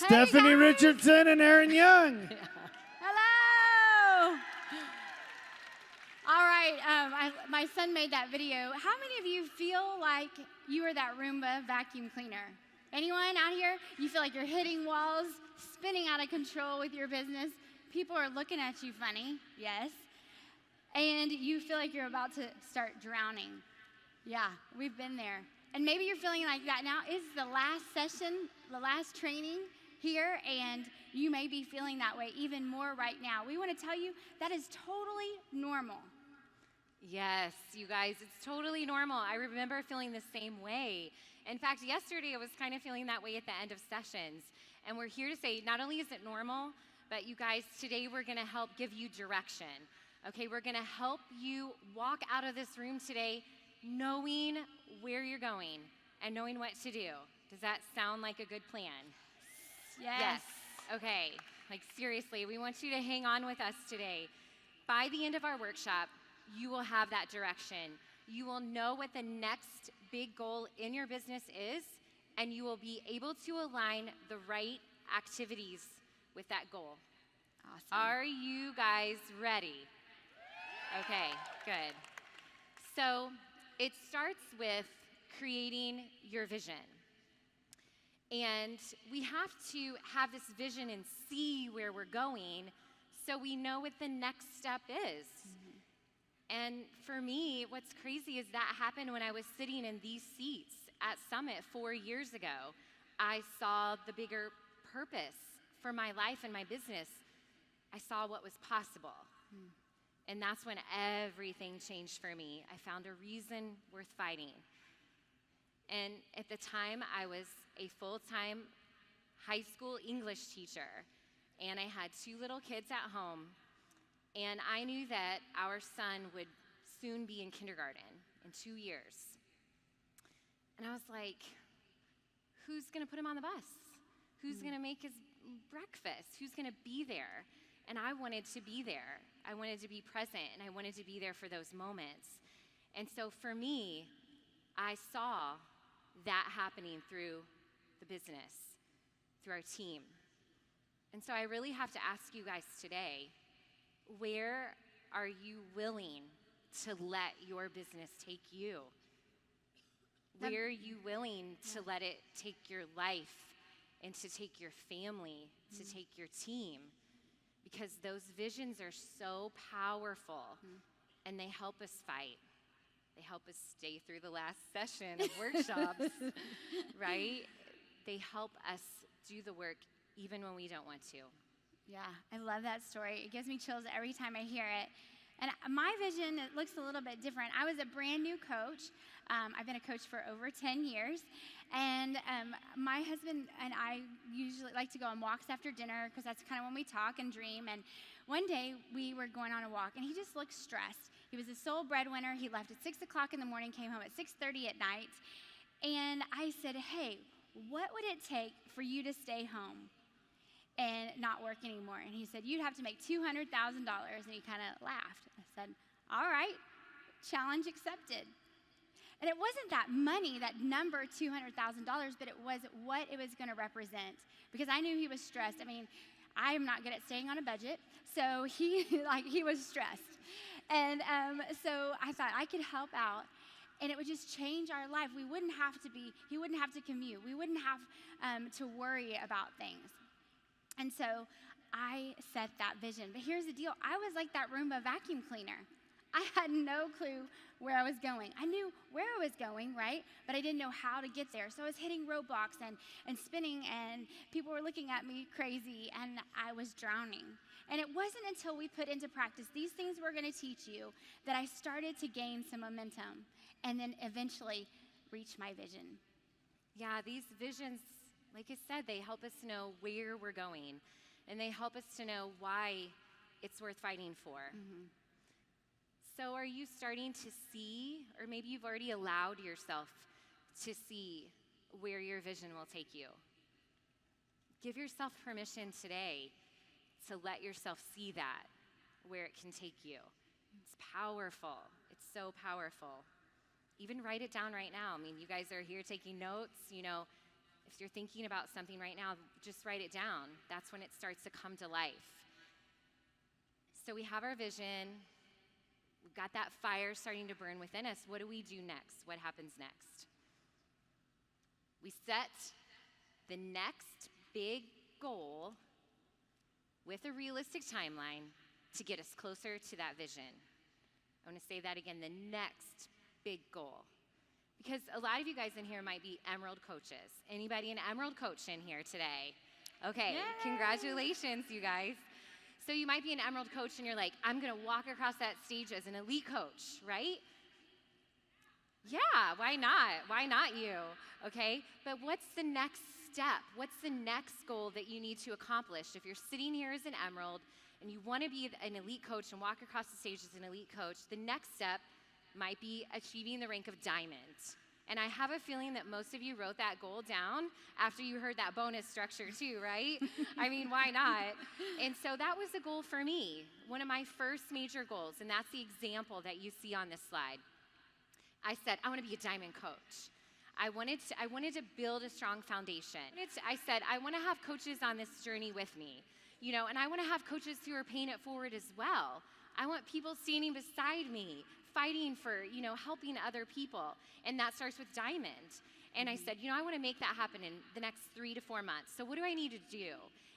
Stephanie Richardson and Aaron Young. Hello. All right, my son made that video. How many of you feel like you are that Roomba vacuum cleaner? Anyone out here? You feel like you're hitting walls, spinning out of control with your business. People are looking at you funny, yes. And you feel like you're about to start drowning. Yeah, we've been there. And maybe you're feeling like that now. It's the last session, the last training here, and you may be feeling that way even more right now. We want to tell you that is totally normal. Yes, you guys, it's totally normal. I remember feeling the same way. In fact, yesterday I was kind of feeling that way at the end of sessions. And we're here to say not only is it normal, but you guys, today we're going to help give you direction. Okay, we're going to help you walk out of this room today knowing where you're going and knowing what to do. Does that sound like a good plan? Yes. Okay, like seriously, we want you to hang on with us today. By the end of our workshop, you will have that direction. You will know what the next big goal in your business is, and you will be able to align the right activities with that goal. Awesome. Are you guys ready? Okay, good. So it starts with creating your vision. And we have to have this vision and see where we're going so we know what the next step is. And for me, what's crazy is that happened when I was sitting in these seats at Summit 4 years ago. I saw the bigger purpose for my life and my business. I saw what was possible. And that's when everything changed for me. I found a reason worth fighting. And at the time, I was a full-time high school English teacher, and I had 2 little kids at home. And I knew that our son would soon be in kindergarten in 2 years. And I was like, who's going to put him on the bus? Who's going to make his breakfast? Who's going to be there? And I wanted to be there. I wanted to be present, and I wanted to be there for those moments. And so for me, I saw that happening through the business, through our team. And so I really have to ask you guys today, where are you willing to let your business take you? Where are you willing to let it take your life and to take your family, to take your team? Because those visions are so powerful, and they help us fight. They help us stay through the last session of workshops, right? They help us do the work even when we don't want to. Yeah, I love that story. It gives me chills every time I hear it. And my vision, it looks a little bit different. I was a brand new coach. I've been a coach for over 10 years. And my husband and I usually like to go on walks after dinner because that's kind of when we talk and dream. And one day we were going on a walk, and he just looked stressed. He was the sole breadwinner. He left at 6 o'clock in the morning, came home at 6:30 at night. And I said, hey, what would it take for you to stay home and not work anymore? And he said, you'd have to make $200,000. And he kind of laughed. I said, all right, challenge accepted. And it wasn't that money, that number, $200,000, but it was what it was going to represent. Because I knew he was stressed. I mean, I am not good at staying on a budget, so he was stressed. And so I thought I could help out, and it would just change our life. He wouldn't have to commute. We wouldn't have to worry about things. And so I set that vision. But here's the deal. I was like that Roomba vacuum cleaner. I had no clue where I was going. I knew where I was going, right? But I didn't know how to get there. So I was hitting roadblocks and spinning, and people were looking at me crazy, and I was drowning. And it wasn't until we put into practice these things we're going to teach you that I started to gain some momentum and then eventually reach my vision. Yeah, these visions, like I said, they help us know where we're going, and they help us to know why it's worth fighting for. So are you starting to see, or maybe you've already allowed yourself to see where your vision will take you? Give yourself permission today to let yourself see that, where it can take you. It's powerful. It's so powerful. Even write it down right now. I mean, you guys are here taking notes, If you're thinking about something right now, just write it down. That's when it starts to come to life. So we have our vision. We've got that fire starting to burn within us. What do we do next? What happens next? We set the next big goal with a realistic timeline to get us closer to that vision. I want to say that again, the next big goal. Because a lot of you guys in here might be Emerald coaches. Anybody an Emerald coach in here today? Okay, Yay! Congratulations, you guys. So you might be an Emerald coach and you're like, I'm gonna walk across that stage as an elite coach, right? Yeah, why not? Why not you? Okay, but what's the next step? What's the next goal that you need to accomplish? If you're sitting here as an Emerald and you wanna be an elite coach and walk across the stage as an elite coach, the next step might be achieving the rank of diamond. And I have a feeling that most of you wrote that goal down after you heard that bonus structure too, right? I mean, why not? And so that was a goal for me, one of my first major goals, and that's the example that you see on this slide. I said, I want to be a diamond coach. I wanted to build a strong foundation. I said, I want to have coaches on this journey with me, you know, and I want to have coaches who are paying it forward as well. I want people standing beside me, fighting for, you know, helping other people. And that starts with diamond. And I said, you know, I want to make that happen in the next 3 to 4 months. So what do I need to do?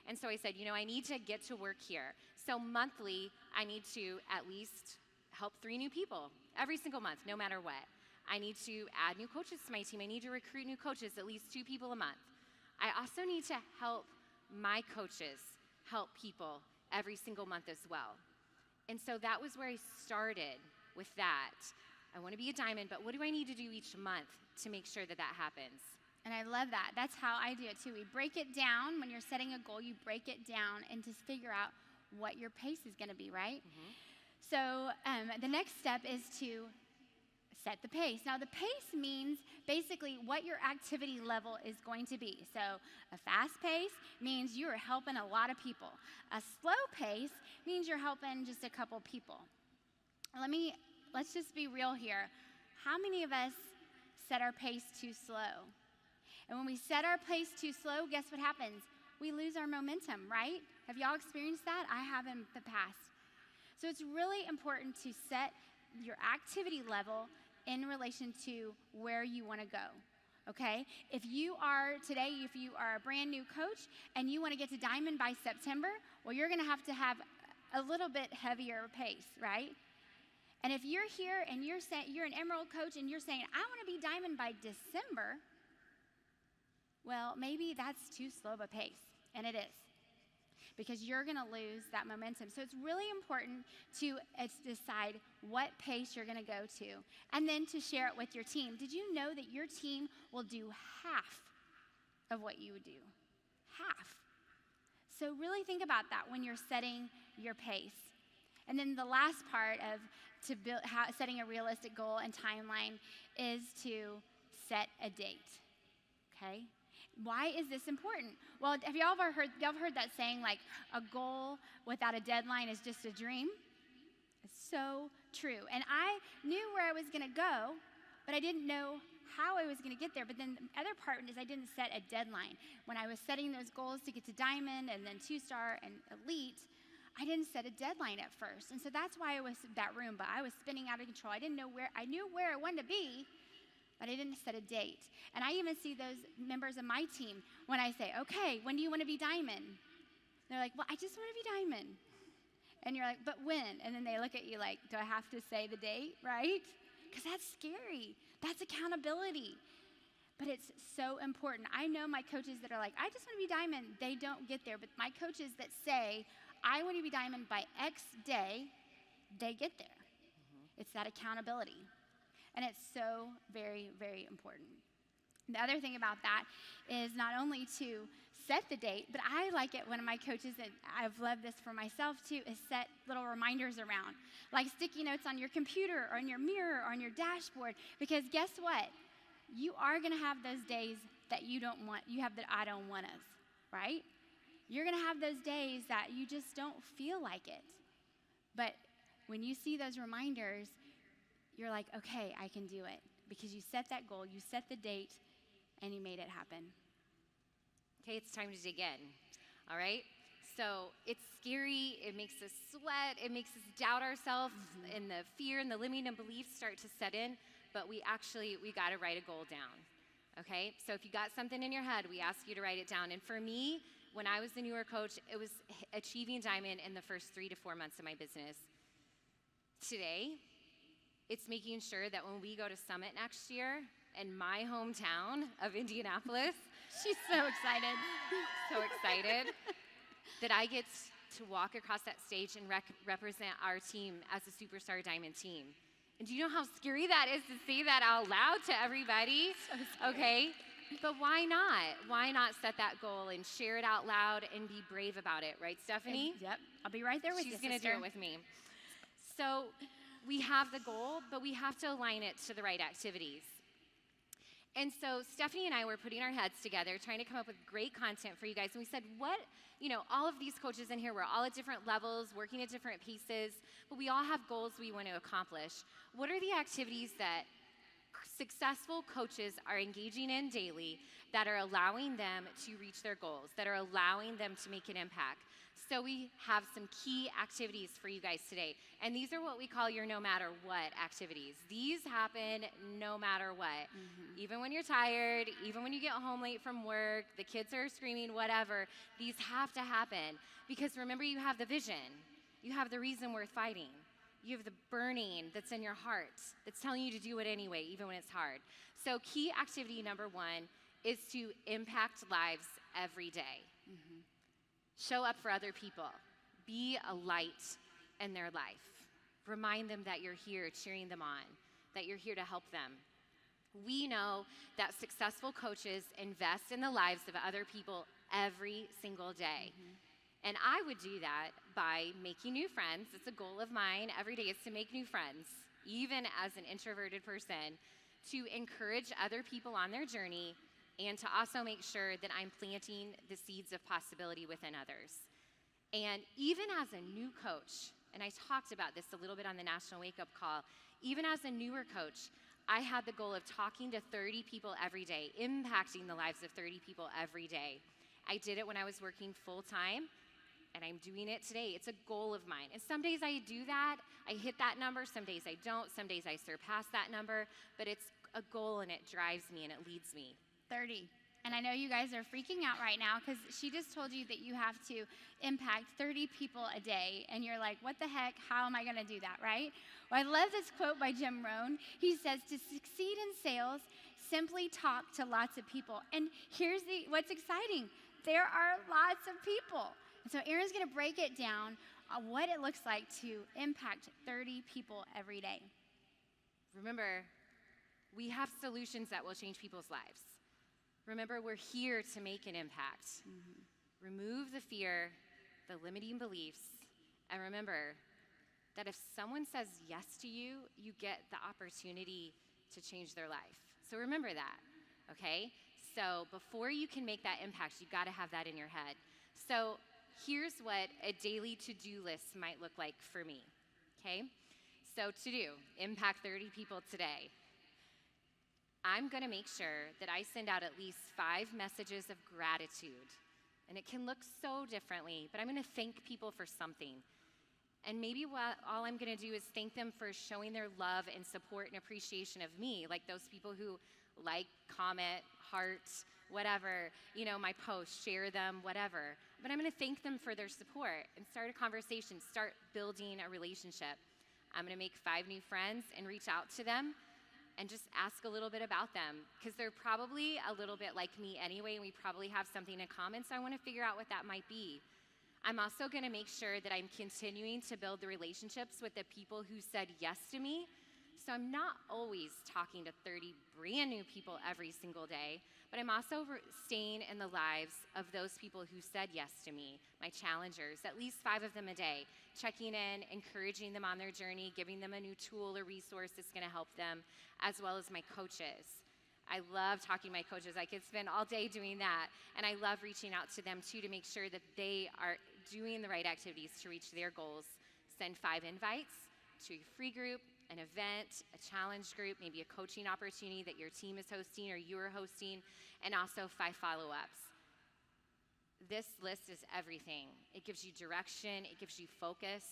And so I said, you know, I need to get to work here. So monthly, I need to at least help 3 new people every single month, no matter what. I need to add new coaches to my team. I need to recruit new coaches, at least 2 people a month. I also need to help my coaches help people every single month as well. And so that was where I started with that. I want to be a diamond, but what do I need to do each month to make sure that that happens? And I love that. That's how I do it too. We break it down. When you're setting a goal, you break it down and to figure out what your pace is going to be, right? Mm-hmm. So the next step is to set the pace. Now, the pace means basically what your activity level is going to be. So a fast pace means you are helping a lot of people. A slow pace means you're helping just a couple people. Let's just be real here. How many of us set our pace too slow? And when we set our pace too slow, guess what happens? We lose our momentum, right? Have y'all experienced that? I have in the past. So it's really important to set your activity level in relation to where you want to go, okay? If you are a brand new coach and you want to get to diamond by September, well, you're going to have a little bit heavier pace, right? And if you're here and you're an Emerald coach and you're saying, I want to be diamond by December, well, maybe that's too slow of a pace, and it is, because you're going to lose that momentum. So it's really important to decide what pace you're going to go to, and then to share it with your team. Did you know that your team will do half of what you would do? Half. So really think about that when you're setting your pace. And then the last part of setting a realistic goal and timeline is to set a date, okay? Why is this important? Well, have y'all ever heard that saying, like, a goal without a deadline is just a dream? It's so true. And I knew where I was going to go, but I didn't know how I was going to get there. But then the other part is I didn't set a deadline. When I was setting those goals to get to diamond and then 2-star and elite, I didn't set a deadline at first. And so that's why I was in that room, but I was spinning out of control. I knew where I wanted to be, but I didn't set a date. And I even see those members of my team when I say, okay, when do you want to be diamond? They're like, well, I just want to be diamond. And you're like, but when? And then they look at you like, do I have to say the date, right? Because that's scary. That's accountability. But it's so important. I know my coaches that are like, I just want to be diamond. They don't get there. But my coaches that say, I want to be diamond by X day, they get there. Mm-hmm. It's that accountability. And it's so very, very important. The other thing about that is not only to set the date, but I like it when my coaches, and I've loved this for myself too, is set little reminders around, like sticky notes on your computer or on your mirror or on your dashboard. Because guess what? You are going to have those days that you don't want, you have that I don't want us, right? You're going to have those days that you just don't feel like it. But when you see those reminders, you're like, okay, I can do it. Because you set that goal, you set the date, and you made it happen. Okay, it's time to dig in. All right? So it's scary, it makes us sweat, it makes us doubt ourselves, and the fear and the limiting beliefs start to set in, but we gotta write a goal down, okay? So if you got something in your head, we ask you to write it down. And for me, when I was the newer coach, it was achieving diamond in the first 3 to 4 months of my business. Today, it's making sure that when we go to Summit next year in my hometown of Indianapolis, She's so excited. so excited, that I get to walk across that stage and represent our team as a Superstar Diamond team. And do you know how scary that is to say that out loud to everybody? So Okay? But why not? Why not set that goal and share it out loud and be brave about it, right, Stephanie? Yep, I'll be right there with you, She's gonna do it with me. So we have the goal, but we have to align it to the right activities. And so Stephanie and I were putting our heads together, trying to come up with great content for you guys. And we said, all of these coaches in here, we're all at different levels, working at different paces, but we all have goals we want to accomplish. What are the activities that successful coaches are engaging in daily that are allowing them to reach their goals, that are allowing them to make an impact? So we have some key activities for you guys today. And these are what we call your no matter what activities. These happen no matter what. Even when you're tired, even when you get home late from work, the kids are screaming, whatever, these have to happen. Because remember, you have the vision. You have the reason worth fighting. You have the burning that's in your heart that's telling you to do it anyway, even when it's hard. So key activity number 1 is to impact lives every day. Show up for other people. Be a light in their life. Remind them that you're here cheering them on, that you're here to help them. We know that successful coaches invest in the lives of other people every single day. And I would do that by making new friends. It's a goal of mine every day, is to make new friends, even as an introverted person, to encourage other people on their journey, and to also make sure that I'm planting the seeds of possibility within others. And even as a new coach, and I talked about this a little bit on the National Wake Up Call, even as a newer coach, I had the goal of talking to 30 people every day, impacting the lives of 30 people every day. I did it when I was working full-time, and I'm doing it today. It's a goal of mine. And some days I do that, I hit that number, some days I don't, some days I surpass that number, but it's a goal and it drives me and it leads me. 30. And I know you guys are freaking out right now because she just told you that you have to impact 30 people a day. And you're like, what the heck? How am I going to do that, right? Well, I love this quote by Jim Rohn. He says, to succeed in sales, simply talk to lots of people. And here's what's exciting. There are lots of people. And so Erin's going to break it down on what it looks like to impact 30 people every day. Remember, we have solutions that will change people's lives. Remember, we're here to make an impact. Remove the fear, the limiting beliefs, and remember that if someone says yes to you, you get the opportunity to change their life. So remember that, okay? So before you can make that impact, you gotta have that in your head. So here's what a daily to-do list might look like for me, okay? So to do, impact 30 people today. I'm gonna make sure that I send out at least 5 messages of gratitude. And it can look so differently, but I'm gonna thank people for something. And maybe all I'm gonna do is thank them for showing their love and support and appreciation of me, like those people who like, comment, heart, whatever, my posts, share them, whatever. But I'm gonna thank them for their support and start a conversation, start building a relationship. I'm gonna make 5 new friends and reach out to them and just ask a little bit about them, because they're probably a little bit like me anyway, and we probably have something in common, so I wanna figure out what that might be. I'm also gonna make sure that I'm continuing to build the relationships with the people who said yes to me, so I'm not always talking to 30 brand new people every single day, but I'm also staying in the lives of those people who said yes to me, my challengers, at least 5 of them a day, checking in, encouraging them on their journey, giving them a new tool or resource that's gonna help them, as well as my coaches. I love talking to my coaches. I could spend all day doing that, and I love reaching out to them too to make sure that they are doing the right activities to reach their goals. Send 5 invites to a free group, an event, a challenge group, maybe a coaching opportunity that your team is hosting or you are hosting, and also 5 follow-ups. this list is everything. It gives you direction, it gives you focus,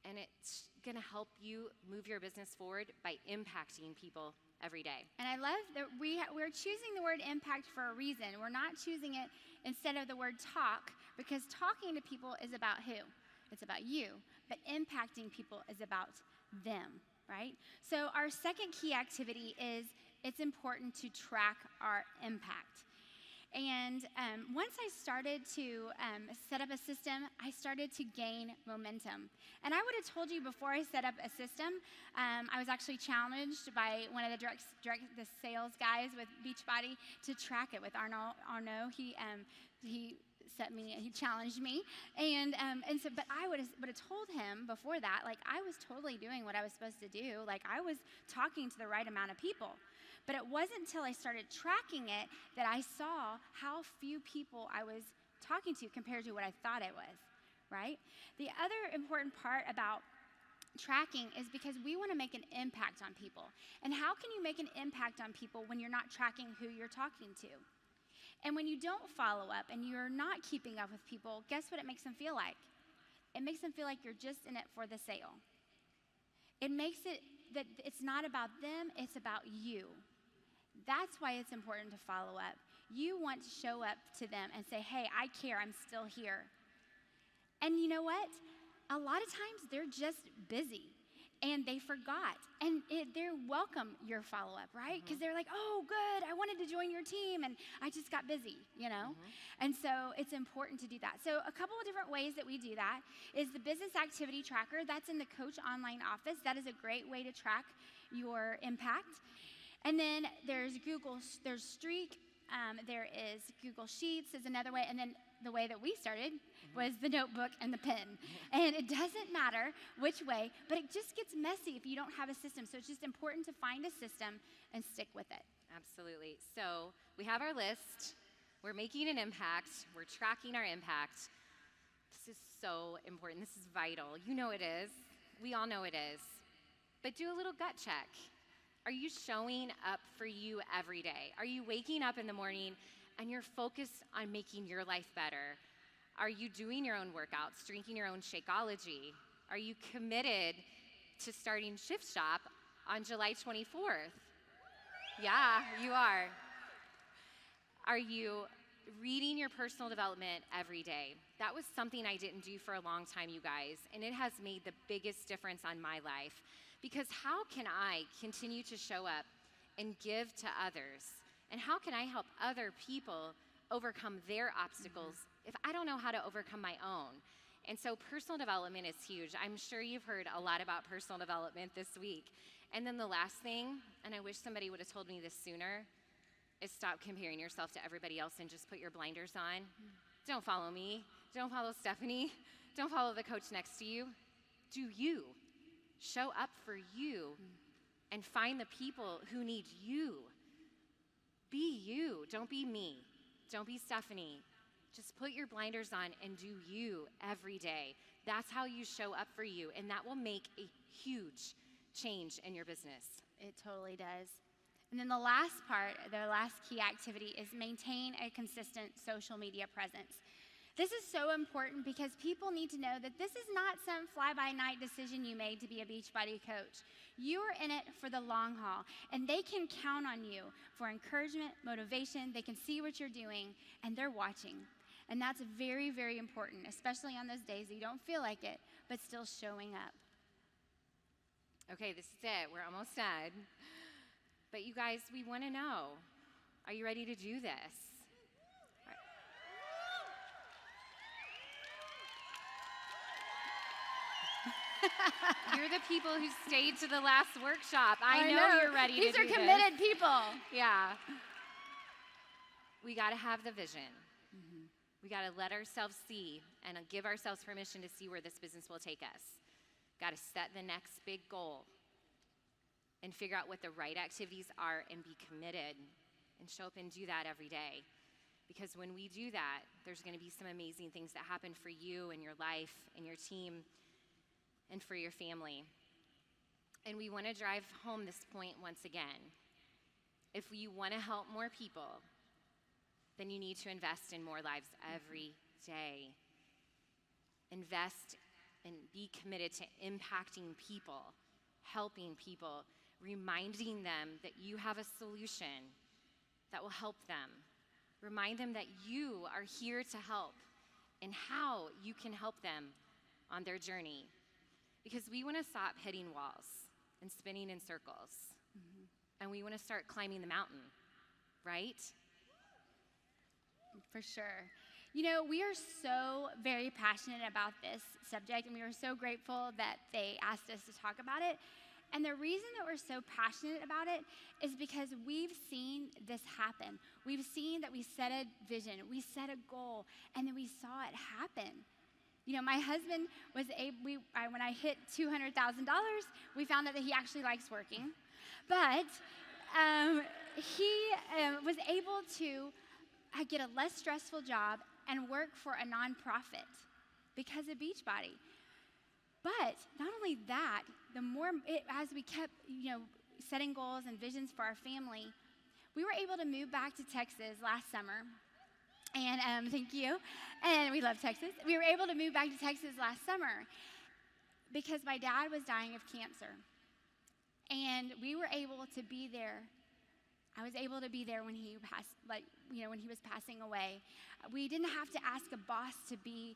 and it's going to help you move your business forward by impacting people every day. And I love that we're choosing the word impact for a reason. We're not choosing it instead of the word talk, because talking to people is about who? It's about you. But impacting people is about them, right? So our second key activity is it's important to track our impact. And once I started to set up a system, I started to gain momentum. And I would have told you before I set up a system, I was actually challenged by one of the the sales guys with Beachbody to track it with Arnaud. He challenged me, and so, but I would have told him before that, like I was totally doing what I was supposed to do, like I was talking to the right amount of people. But it wasn't until I started tracking it that I saw how few people I was talking to compared to what I thought it was, right? The other important part about tracking is because we want to make an impact on people. And how can you make an impact on people when you're not tracking who you're talking to? And when you don't follow up and you're not keeping up with people, guess what it makes them feel like? It makes them feel like you're just in it for the sale. It makes it that it's not about them, it's about you. That's why it's important to follow up. You want to show up to them and say, hey, I care, I'm still here. And you know what? A lot of times they're just busy and they forgot. And they're welcome your follow-up, right? Because they're like, oh, good, I wanted to join your team and I just got busy, you know? And so it's important to do that. So a couple of different ways that we do that is the business activity tracker. That's in the Coach Online office. That is a great way to track your impact. And then there's there's Streak, there is Google Sheets is another way, and then the way that we started was the notebook and the pen. And it doesn't matter which way, but it just gets messy if you don't have a system. So it's just important to find a system and stick with it. Absolutely. So we have our list, we're making an impact, we're tracking our impact. This is so important, this is vital. You know it is, we all know it is. But do a little gut check. Are you showing up for you every day? Are you waking up in the morning and you're focused on making your life better? Are you doing your own workouts, drinking your own Shakeology? Are you committed to starting Shift Shop on July 24th? Yeah, you are. Are you reading your personal development every day? That was something I didn't do for a long time, you guys, and it has made the biggest difference on my life. Because how can I continue to show up and give to others? And how can I help other people overcome their obstacles if I don't know how to overcome my own? And so personal development is huge. I'm sure you've heard a lot about personal development this week. And then the last thing, and I wish somebody would have told me this sooner, is stop comparing yourself to everybody else and just put your blinders on. Don't follow me. Don't follow Stephanie. Don't follow the coach next to you. Do you. Show up for you and find the people who need you. Be you. Don't be me. Don't be Stephanie. Just put your blinders on and do you every day. That's how you show up for you, and that will make a huge change in your business. It totally does. And then the last part, the last key activity is maintain a consistent social media presence. This is so important because people need to know that this is not some fly-by-night decision you made to be a Beachbody coach. You are in it for the long haul, and they can count on you for encouragement, motivation. They can see what you're doing, and they're watching. And that's very, very important, especially on those days that you don't feel like it, but still showing up. Okay, this is it. We're almost done. But you guys, we want to know, are you ready to do this? You're the people who stayed to the last workshop. I know you're ready to do this. These are committed people. Yeah. We got to have the vision. We got to let ourselves see and give ourselves permission to see where this business will take us. Got to set the next big goal and figure out what the right activities are and be committed and show up and do that every day. Because when we do that, there's going to be some amazing things that happen for you and your life and your team and for your family. And we want to drive home this point once again. If you want to help more people, then you need to invest in more lives every day. Invest and be committed to impacting people, helping people, reminding them that you have a solution that will help them. Remind them that you are here to help and how you can help them on their journey. Because we want to stop hitting walls and spinning in circles. And we want to start climbing the mountain, right? For sure. You know, we are so very passionate about this subject, and we are so grateful that they asked us to talk about it. And the reason that we're so passionate about it is because we've seen this happen. We've seen that we set a vision, we set a goal, and then we saw it happen. You know, my husband was when I hit $200,000, we found out that he actually likes working. But he was able to get a less stressful job and work for a nonprofit because of Beachbody. But not only that, as we kept, setting goals and visions for our family, we were able to move back to Texas last summer. And thank you. And we love Texas. We were able to move back to Texas last summer because my dad was dying of cancer. And we were able to be there. I was able to be there when he passed, when he was passing away. We didn't have to ask a boss to be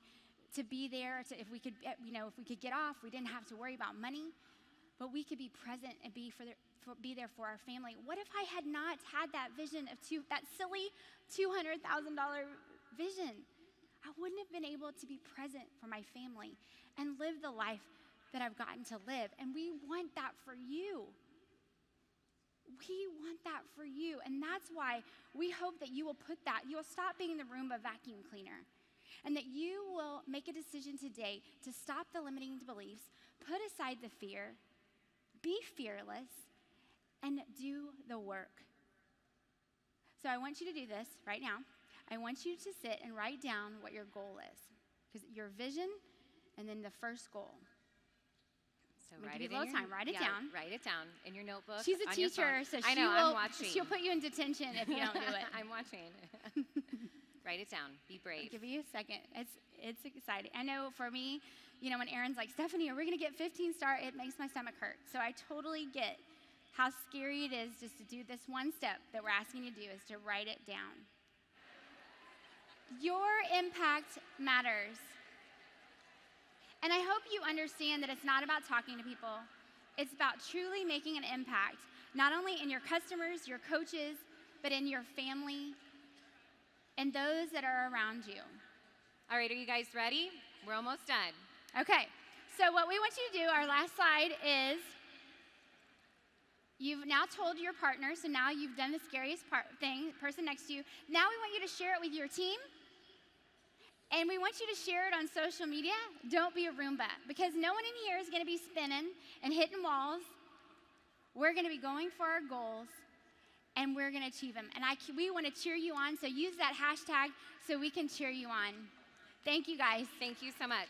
there. If we could get off, we didn't have to worry about money, but we could be present and be there for our family. What if I had not had that vision of that silly $200,000 vision? I wouldn't have been able to be present for my family and live the life that I've gotten to live. And we want that for you. We want that for you. And that's why we hope that you will you'll stop being the Roomba vacuum cleaner. And that you will make a decision today to stop the limiting beliefs, put aside the fear, be fearless, and do the work. So I want you to do this right now. I want you to sit and write down what your goal is. Because your vision and then the first goal. So write it down. Write it down. Write it down in your notebook. She's a teacher, so I'm watching. She'll put you in detention if you don't do it. I'm watching. Write it down. Be brave. I'll give you a second. It's exciting. I know for me, when Aaron's like, Stephanie, are we going to get 15-star? It makes my stomach hurt. So I totally get how scary it is just to do this one step that we're asking you to do is to write it down. Your impact matters. And I hope you understand that it's not about talking to people. It's about truly making an impact, not only in your customers, your coaches, but in your family and those that are around you. All right, are you guys ready? We're almost done. Okay, so what we want you to do, our last slide is, you've now told your partner, so now you've done the scariest person next to you. Now we want you to share it with your team. And we want you to share it on social media. Don't be a Roomba, because no one in here is going to be spinning and hitting walls. We're going to be going for our goals, and we're going to achieve them. And we want to cheer you on, so use that hashtag so we can cheer you on. Thank you, guys. Thank you so much.